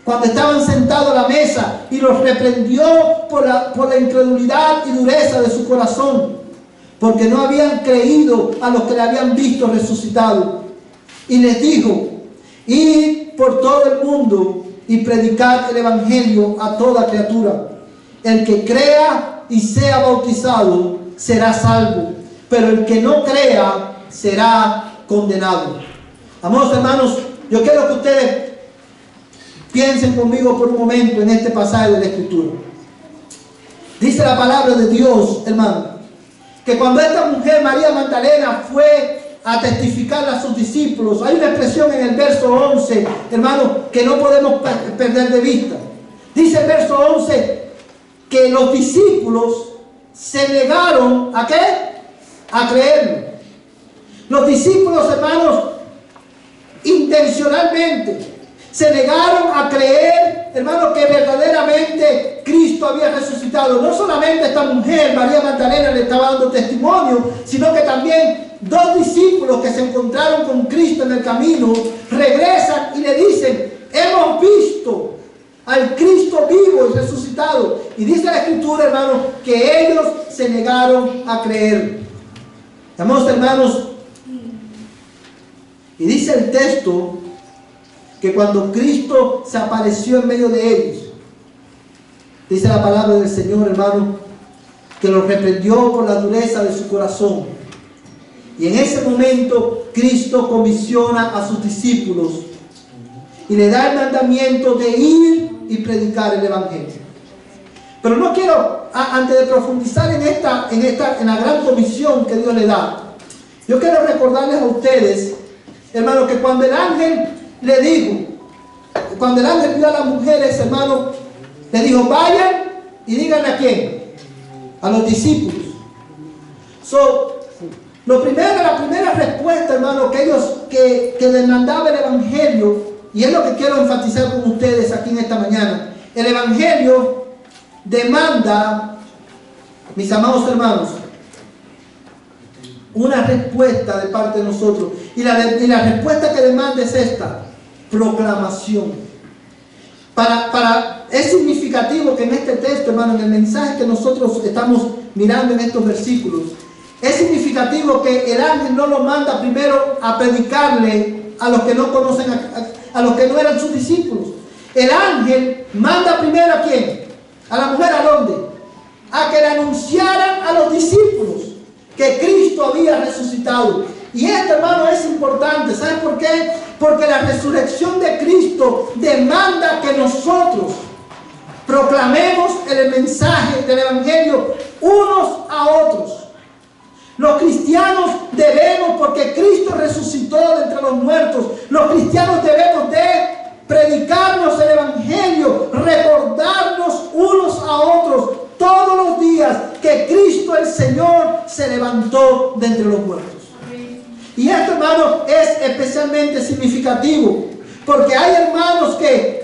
cuando estaban sentados a la mesa y los reprendió por la incredulidad y dureza de su corazón, porque no habían creído a los que le habían visto resucitado. Y les dijo: id por todo el mundo y predicad el evangelio a toda criatura. El que crea y sea bautizado será salvo, pero el que no crea será condenado. Amados hermanos, yo quiero que ustedes piensen conmigo por un momento en este pasaje de la Escritura. Dice la palabra de Dios, hermano, que cuando esta mujer, María Magdalena, fue a testificar a sus discípulos, hay una expresión en el verso 11, hermano, que no podemos perder de vista. Dice el verso 11 que los discípulos se negaron ¿a qué? A creerlo. Los discípulos, hermanos, intencionalmente se negaron a creer, hermanos, que verdaderamente Cristo había resucitado. No solamente esta mujer, María Magdalena, le estaba dando testimonio, sino que también dos discípulos que se encontraron con Cristo en el camino regresan y le dicen: hemos visto al Cristo vivo y resucitado. Y dice la Escritura, hermanos, que ellos se negaron a creer. Amados hermanos, y dice el texto que cuando Cristo se apareció en medio de ellos, dice la palabra del Señor, hermano, que los reprendió por la dureza de su corazón. Y en ese momento Cristo comisiona a sus discípulos y le da el mandamiento de ir y predicar el evangelio. Pero no quiero, antes de profundizar en la gran comisión que Dios le da, Yo quiero recordarles a ustedes, hermano, que cuando el ángel le dijo, cuando el ángel vio a las mujeres, hermano, le dijo, vayan y díganle a quién, a los discípulos. La primera respuesta, hermano, que ellos, que demandaba el evangelio, y es lo que quiero enfatizar con ustedes aquí en esta mañana. El evangelio demanda, mis amados hermanos, una respuesta de parte de nosotros. Y la respuesta que demanda es esta: proclamación. Es significativo que en este texto, hermano, en el mensaje que nosotros estamos mirando en estos versículos, es significativo que el ángel no lo manda primero a predicarle a los que no conocen, a los que no eran sus discípulos. El ángel manda primero ¿a quién? A la mujer. ¿A dónde? A que le anunciaran a los discípulos que Cristo había resucitado. Y esto, hermano, es importante. ¿Saben por qué? Porque la resurrección de Cristo demanda que nosotros proclamemos el mensaje del evangelio unos a otros. Los cristianos debemos, porque Cristo resucitó de entre los muertos, los cristianos debemos de predicarnos el evangelio, recordarnos unos a otros todos los días que Cristo el Señor se levantó de entre los muertos. Y esto, hermano, es especialmente significativo, porque hay hermanos que,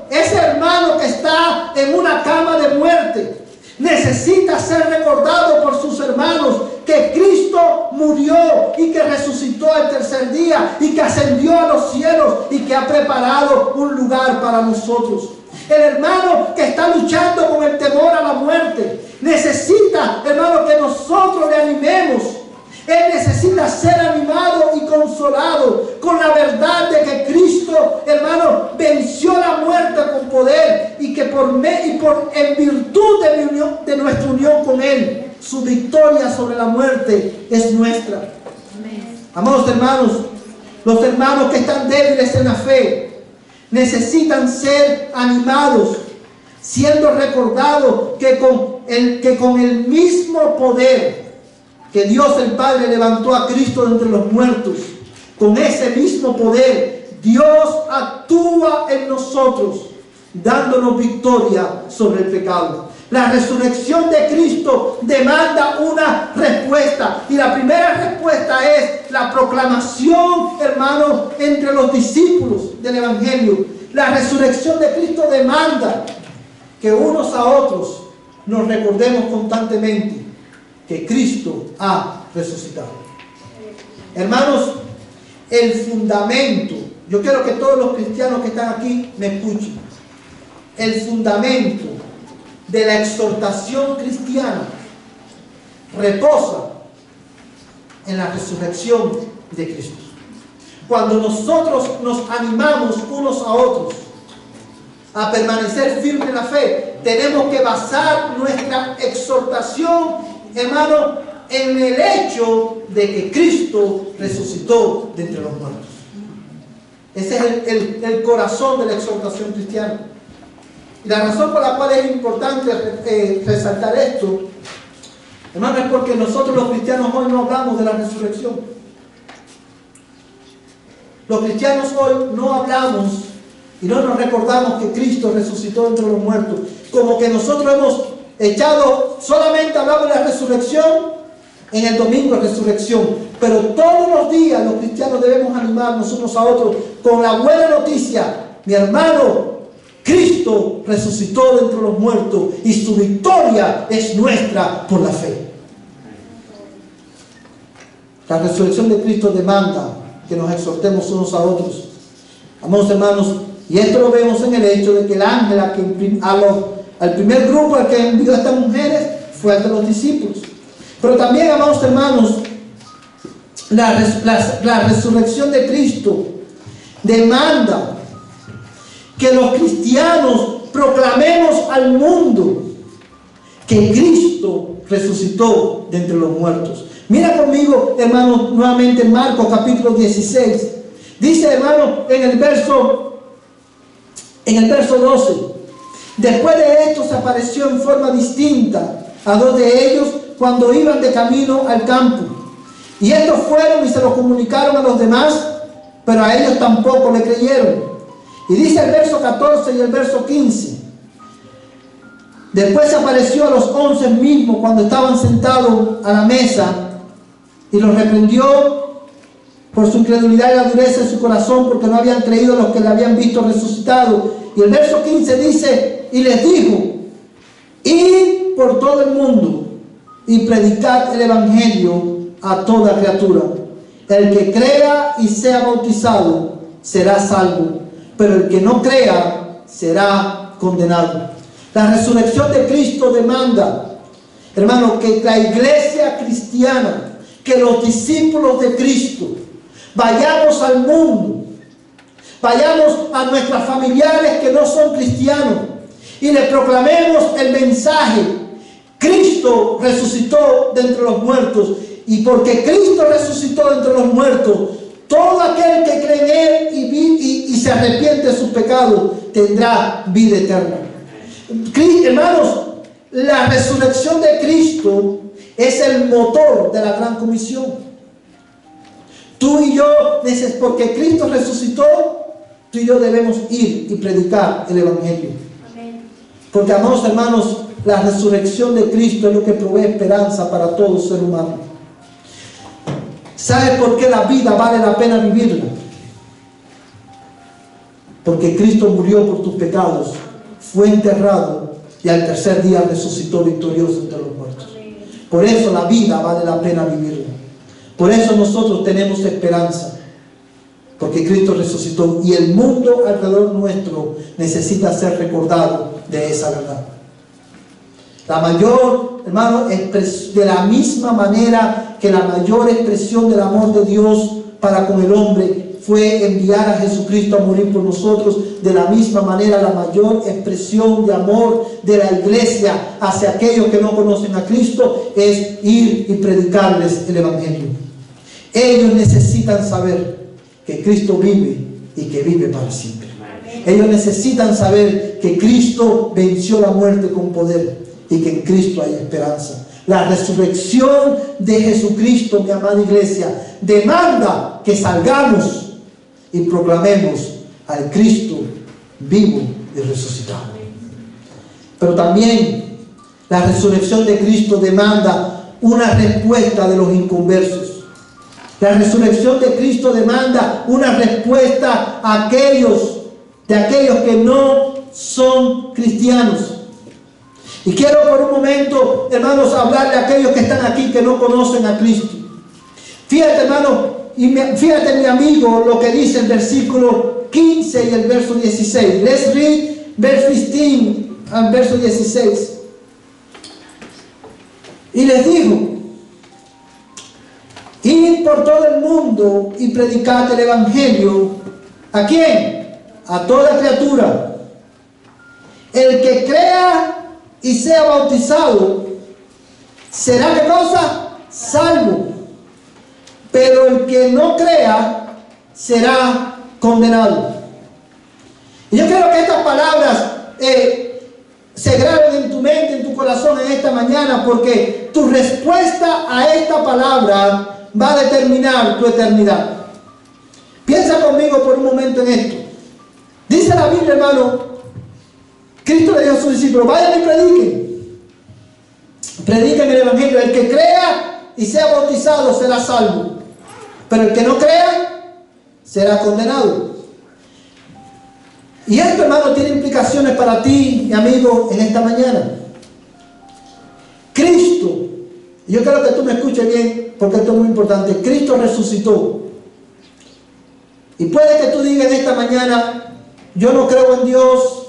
ese hermano que está en una cama de muerte necesita ser recordado por sus hermanos que Cristo murió y que resucitó el tercer día y que ascendió a los cielos y que ha preparado un lugar para nosotros. El hermano que está luchando con el temor a la muerte necesita, hermano, que nosotros le animemos. Él necesita ser animado y consolado con la verdad de que Cristo, hermano, venció la muerte con poder y que en virtud de nuestra unión con Él, su victoria sobre la muerte es nuestra. Amén. Amados hermanos, los hermanos que están débiles en la fe necesitan ser animados, siendo recordados que con el mismo poder que Dios el Padre levantó a Cristo de entre los muertos, con ese mismo poder Dios actúa en nosotros, dándonos victoria sobre el pecado. La resurrección de Cristo demanda una respuesta, y la primera respuesta es la proclamación, hermano, entre los discípulos del evangelio. La resurrección de Cristo demanda que unos a otros nos recordemos constantemente que Cristo ha resucitado. Hermanos, el fundamento, yo quiero que todos los cristianos que están aquí me escuchen. El fundamento de la exhortación cristiana reposa en la resurrección de Cristo. Cuando nosotros nos animamos unos a otros a permanecer firmes en la fe, tenemos que basar nuestra exhortación, hermano, en el hecho de que Cristo resucitó de entre los muertos. Ese es el corazón de la exhortación cristiana. Y la razón por la cual es importante resaltar esto, hermano, es porque nosotros los cristianos hoy no hablamos de la resurrección. Los cristianos hoy no hablamos y no nos recordamos que Cristo resucitó entre los muertos. Como que nosotros hemos solamente hablamos de la resurrección en el domingo de resurrección. Pero todos los días los cristianos debemos animarnos unos a otros con la buena noticia: mi hermano, Cristo resucitó de entre los muertos y su victoria es nuestra por la fe. La resurrección de Cristo demanda que nos exhortemos unos a otros. Amados hermanos, y esto lo vemos en el hecho de que el ángel al primer grupo al que envió a estas mujeres fue al de los discípulos. Pero también, amados hermanos, la resurrección de Cristo demanda que los cristianos proclamemos al mundo que Cristo resucitó de entre los muertos. Mira conmigo, hermanos, nuevamente en Marcos capítulo 16. Dice, hermano, en el verso 12: después de esto se apareció en forma distinta a dos de ellos cuando iban de camino al campo. Y estos fueron y se lo comunicaron a los demás, pero a ellos tampoco le creyeron. Y dice el verso 14 y el verso 15. Después se apareció a los 11 mismos cuando estaban sentados a la mesa y los reprendió por su incredulidad y la dureza de su corazón, porque no habían creído a los que le habían visto resucitado. Y el verso 15 dice, y les dijo, id por todo el mundo y predicad el evangelio a toda criatura. El que crea y sea bautizado será salvo, pero el que no crea será condenado. La resurrección de Cristo demanda, hermano, que la iglesia cristiana, que los discípulos de Cristo, vayamos al mundo, vayamos a nuestros familiares que no son cristianos y les proclamemos el mensaje. Cristo resucitó de entre los muertos, y porque Cristo resucitó de entre los muertos, todo aquel que cree en Él y se arrepiente de sus pecados tendrá vida eterna. Hermanos, la resurrección de Cristo es el motor de la gran comisión. Tú y yo, porque Cristo resucitó, tú y yo debemos ir y predicar el evangelio. Porque, amados hermanos, la resurrección de Cristo es lo que provee esperanza para todo ser humano. ¿Sabes por qué la vida vale la pena vivirla? Porque Cristo murió por tus pecados, fue enterrado y al tercer día resucitó victorioso entre los muertos. Por eso la vida vale la pena vivirla. Por eso nosotros tenemos esperanza, porque Cristo resucitó y el mundo alrededor nuestro necesita ser recordado de esa verdad. La mayor, hermano, de la misma manera que la mayor expresión del amor de Dios para con el hombre fue enviar a Jesucristo a morir por nosotros, de la misma manera la mayor expresión de amor de la iglesia hacia aquellos que no conocen a Cristo es ir y predicarles el evangelio. Ellos necesitan saber que Cristo vive y que vive para siempre. Ellos necesitan saber que Cristo venció la muerte con poder y que en Cristo hay esperanza. La resurrección de Jesucristo, mi amada iglesia, demanda que salgamos y proclamemos al Cristo vivo y resucitado. Pero también la resurrección de Cristo demanda una respuesta de los inconversos. La resurrección de Cristo demanda una respuesta a aquellos que no son cristianos. Y quiero por un momento, hermanos, hablarle a aquellos que están aquí que no conocen a Cristo. Fíjate, hermano, fíjate, mi amigo, lo que dice el versículo 15 y el verso 16. Let's read verse 15 and verso 16. Y les dijo, id por todo el mundo y predicad el evangelio. ¿A quién? A toda criatura. El que crea y sea bautizado será, ¿qué cosa? Salvo. Pero el que no crea será condenado. Y yo quiero que estas palabras se graben en tu mente, en tu corazón en esta mañana, porque tu respuesta a esta palabra va a determinar tu eternidad. Piensa conmigo por un momento en esto. Dice la Biblia, hermano, Cristo le dijo a sus discípulos, vayan y prediquen. Prediquen el evangelio. El que crea y sea bautizado será salvo, pero el que no crea será condenado. Y esto, hermano, tiene implicaciones para ti, mi amigo, en esta mañana. Cristo, y yo quiero que tú me escuches bien, porque esto es muy importante. Cristo resucitó. Y puede que tú digas en esta mañana, yo no creo en Dios,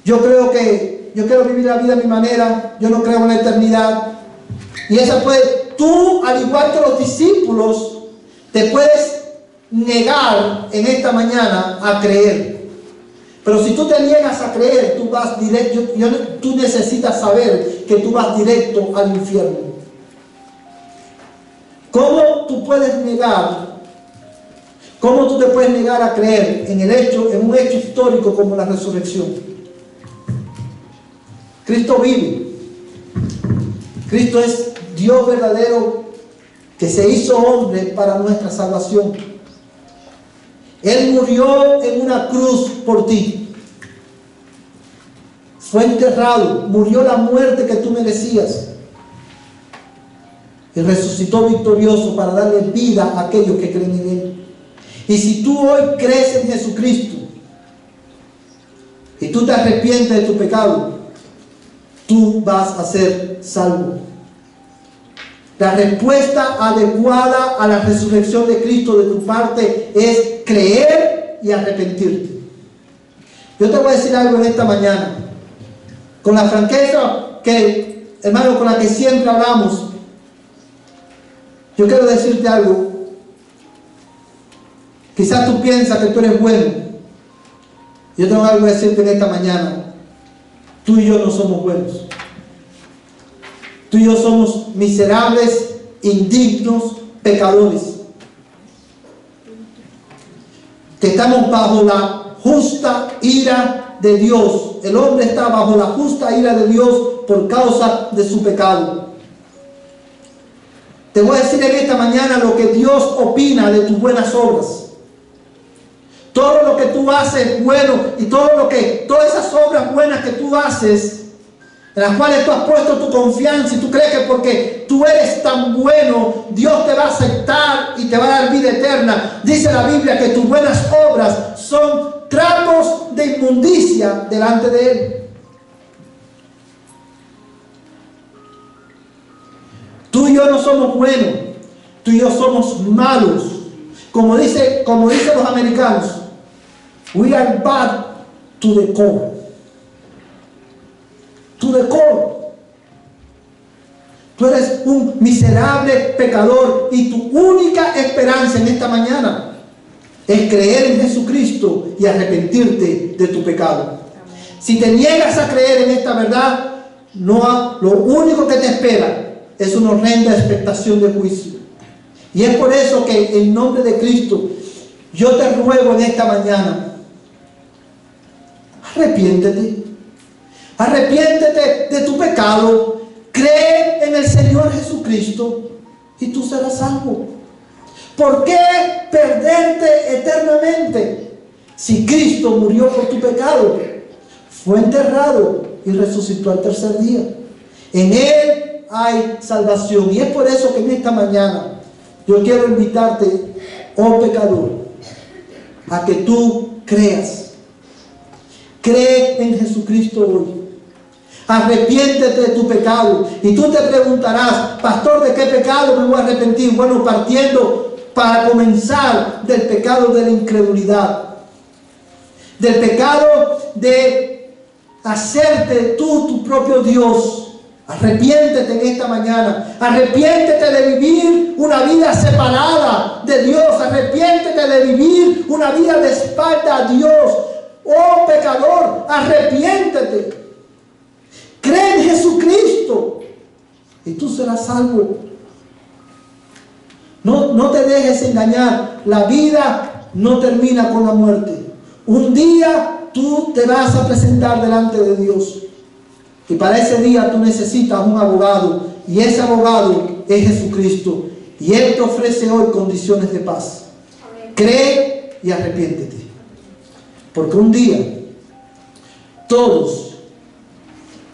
yo quiero vivir la vida a mi manera, yo no creo en la eternidad. Y esa puede, tú, al igual que los discípulos, te puedes negar en esta mañana a creer. Pero si tú te niegas a creer, tú vas directo, tú necesitas saber que tú vas directo al infierno. ¿Cómo tú puedes negar? ¿Cómo tú te puedes negar a creer en un hecho histórico como la resurrección? Cristo vive. Cristo es Dios verdadero que se hizo hombre para nuestra salvación. Él murió en una cruz por ti. Fue enterrado, murió la muerte que tú merecías. Y resucitó victorioso para darle vida a aquellos que creen en Él. Y si tú hoy crees en Jesucristo y tú te arrepientes de tu pecado, tú vas a ser salvo. La respuesta adecuada a la resurrección de Cristo de tu parte es creer y arrepentirte. Yo te voy a decir algo en esta mañana, con la franqueza que, hermano, con la que siempre hablamos. Yo quiero decirte algo. Quizás tú piensas que tú eres bueno. Yo tengo algo que decirte en esta mañana. Tú y yo no somos buenos. Tú y yo somos miserables, indignos, pecadores. Que estamos bajo la justa ira de Dios. El hombre está bajo la justa ira de Dios por causa de su pecado. Te voy a decir en esta mañana lo que Dios opina de tus buenas obras. Todo lo que tú haces bueno y todas esas obras buenas que tú haces, en las cuales tú has puesto tu confianza y tú crees que porque tú eres tan bueno, Dios te va a aceptar y te va a dar vida eterna. Dice la Biblia que tus buenas obras son trapos de inmundicia delante de Él. Tú y yo no somos buenos, tú y yo somos malos. Como dicen los americanos, we are bad to the core. To the core. Tú eres un miserable pecador y tu única esperanza en esta mañana es creer en Jesucristo y arrepentirte de tu pecado. Si te niegas a creer en esta verdad, lo único que te espera es una horrenda expectación de juicio. Y es por eso que en nombre de Cristo yo te ruego en esta mañana, arrepiéntete. Arrepiéntete de tu pecado. Cree en el Señor Jesucristo y tú serás salvo. ¿Por qué perderte eternamente si Cristo murió por tu pecado? Fue enterrado y resucitó al tercer día. En Él hay salvación. Y es por eso que en esta mañana yo quiero invitarte, oh pecador, a que tú creas. Cree en Jesucristo hoy. Arrepiéntete de tu pecado. Y tú te preguntarás, pastor, ¿de qué pecado me voy a arrepentir? Bueno, partiendo para comenzar del pecado de la incredulidad. Del pecado de hacerte tú tu propio Dios. Arrepiéntete en esta mañana. Arrepiéntete de vivir una vida separada de Dios. Arrepiéntete de vivir una vida de espalda a Dios. Oh pecador, arrepiéntete. Cree en Jesucristo y tú serás salvo. No te dejes engañar. La vida no termina con la muerte. Un día tú te vas a presentar delante de Dios. Y para ese día tú necesitas un abogado. Y ese abogado es Jesucristo. Y Él te ofrece hoy condiciones de paz. Cree y arrepiéntete. Porque un día todos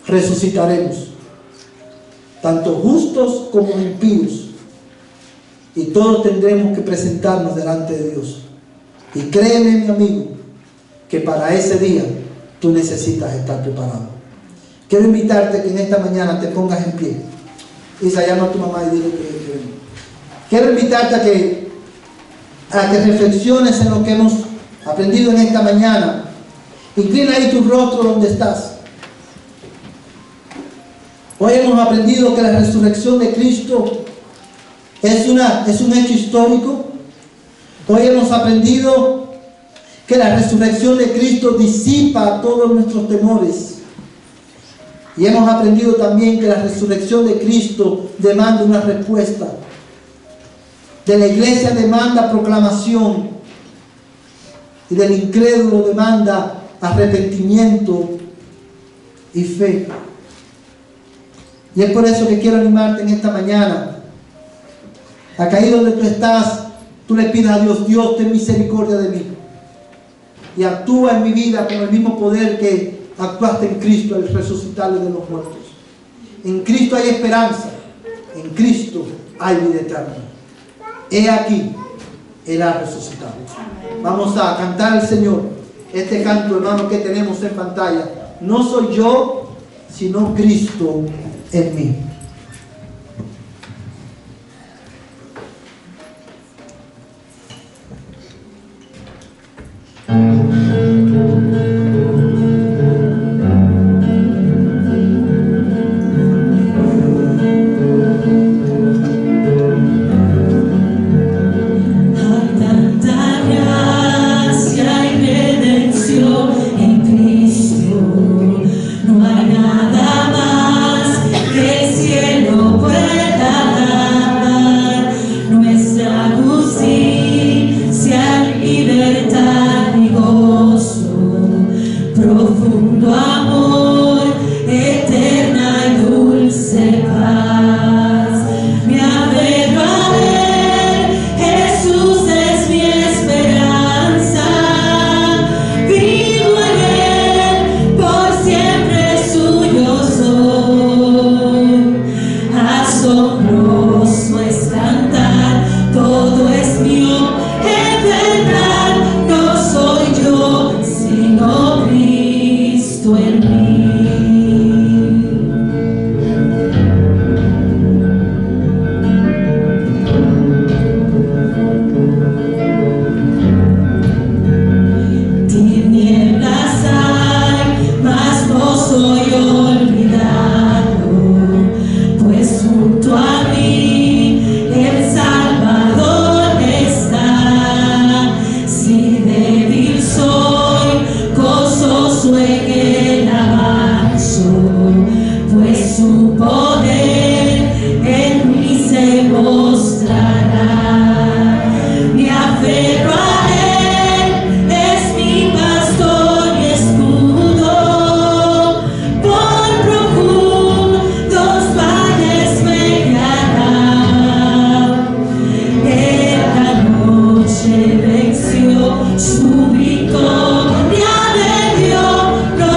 resucitaremos. Tanto justos como impíos. Y todos tendremos que presentarnos delante de Dios. Y créeme, mi amigo, que para ese día tú necesitas estar preparado. Quiero invitarte que en esta mañana te pongas en pie. Isa, llama a tu mamá y dile que quiero invitarte a que reflexiones en lo que hemos aprendido en esta mañana. Inclina ahí tu rostro donde estás. Hoy hemos aprendido que la resurrección de Cristo es un hecho histórico. Hoy hemos aprendido que la resurrección de Cristo disipa todos nuestros temores. Y hemos aprendido también que la resurrección de Cristo demanda una respuesta. De la iglesia demanda proclamación. Y del incrédulo demanda arrepentimiento y fe. Y es por eso que quiero animarte en esta mañana Acá ahí donde tú estás, tú le pidas a Dios, Dios, ten misericordia de mí. Y actúa en mi vida con el mismo poder que actuaste en Cristo al resucitarle de los muertos. En Cristo hay esperanza. En Cristo hay vida eterna. He aquí, Él ha resucitado. Vamos a cantar al Señor este canto, hermano, que tenemos en pantalla. No soy yo, sino Cristo en mí.
Su victoria me dio.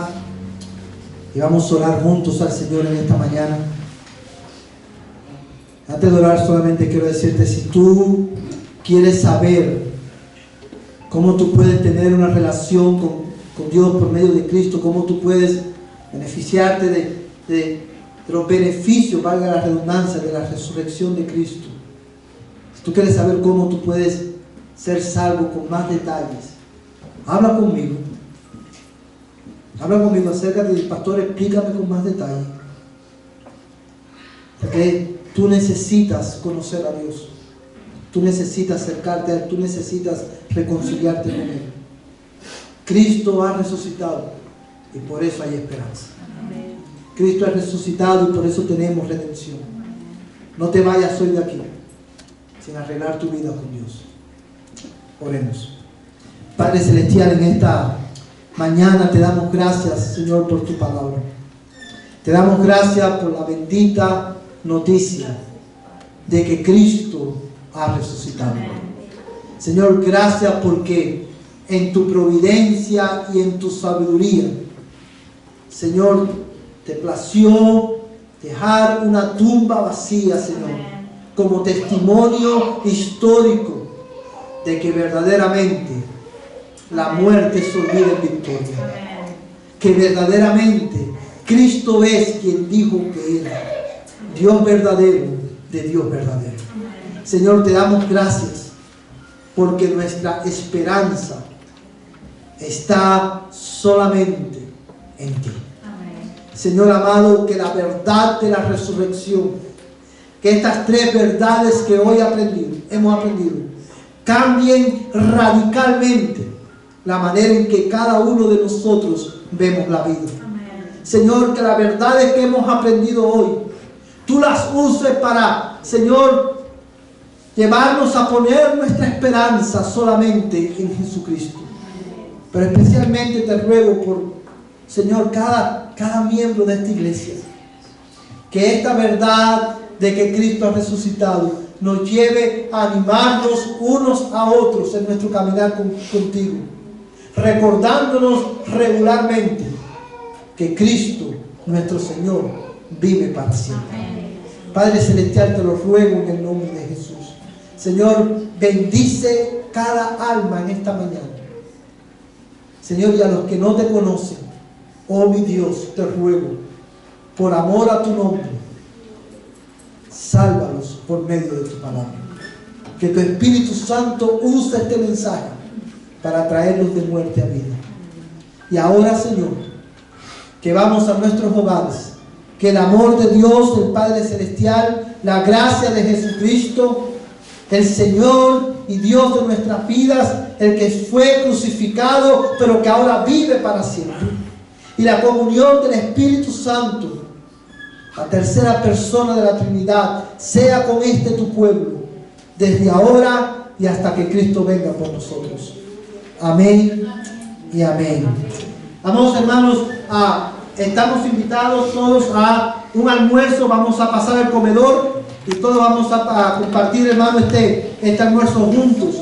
paz y vamos a orar juntos al Señor en esta mañana. Antes de orar solamente quiero decirte, si tú quieres saber cómo tú puedes tener una relación con Dios por medio de Cristo, cómo tú puedes beneficiarte de los beneficios, valga la redundancia, de la resurrección de Cristo. Si tú quieres saber cómo tú puedes ser salvo con más detalles, habla conmigo. Habla conmigo, acércate del pastor, explícame con más detalle. Porque tú necesitas conocer a Dios. Tú necesitas acercarte a Él. Tú necesitas reconciliarte con Él. Cristo ha resucitado y por eso hay esperanza. Cristo ha resucitado y por eso tenemos redención. No te vayas hoy de aquí sin arreglar tu vida con Dios. Oremos. Padre Celestial, en esta mañana te damos gracias, Señor, por tu palabra. Te damos gracias por la bendita noticia de que Cristo ha resucitado. Señor, gracias porque en tu providencia y en tu sabiduría, Señor, te plació dejar una tumba vacía, Señor, como testimonio histórico de que verdaderamente la muerte se olvida en victoria. Que verdaderamente Cristo es quien dijo que era Dios verdadero de Dios verdadero. Señor, te damos gracias porque nuestra esperanza está solamente en ti. Señor amado, que la verdad de la resurrección, que estas tres verdades que hoy hemos aprendido, cambien radicalmente la manera en que cada uno de nosotros vemos la vida. Señor, que las verdades que hemos aprendido hoy, tú las uses para, Señor, llevarnos a poner nuestra esperanza solamente en Jesucristo. Pero especialmente te ruego por, Señor, cada miembro de esta iglesia, que esta verdad de que Cristo ha resucitado nos lleve a animarnos unos a otros en nuestro caminar contigo, recordándonos regularmente que Cristo, nuestro Señor, vive para siempre. Padre Celestial, te lo ruego en el nombre de Jesús. Señor, bendice cada alma en esta mañana. Señor, y a los que no te conocen, oh mi Dios, te ruego, por amor a tu nombre, sálvalos por medio de tu palabra. Que tu Espíritu Santo use este mensaje para traerlos de muerte a vida. Y ahora, Señor, que vamos a nuestros hogares, que el amor de Dios, el Padre Celestial, la gracia de Jesucristo, el Señor y Dios de nuestras vidas, el que fue crucificado, pero que ahora vive para siempre, y la comunión del Espíritu Santo, la tercera persona de la Trinidad, sea con tu pueblo, desde ahora y hasta que Cristo venga por nosotros. Amén y amén. Amados hermanos, estamos invitados todos a un almuerzo. Vamos a pasar al comedor y todos vamos a compartir, hermano, este almuerzo juntos.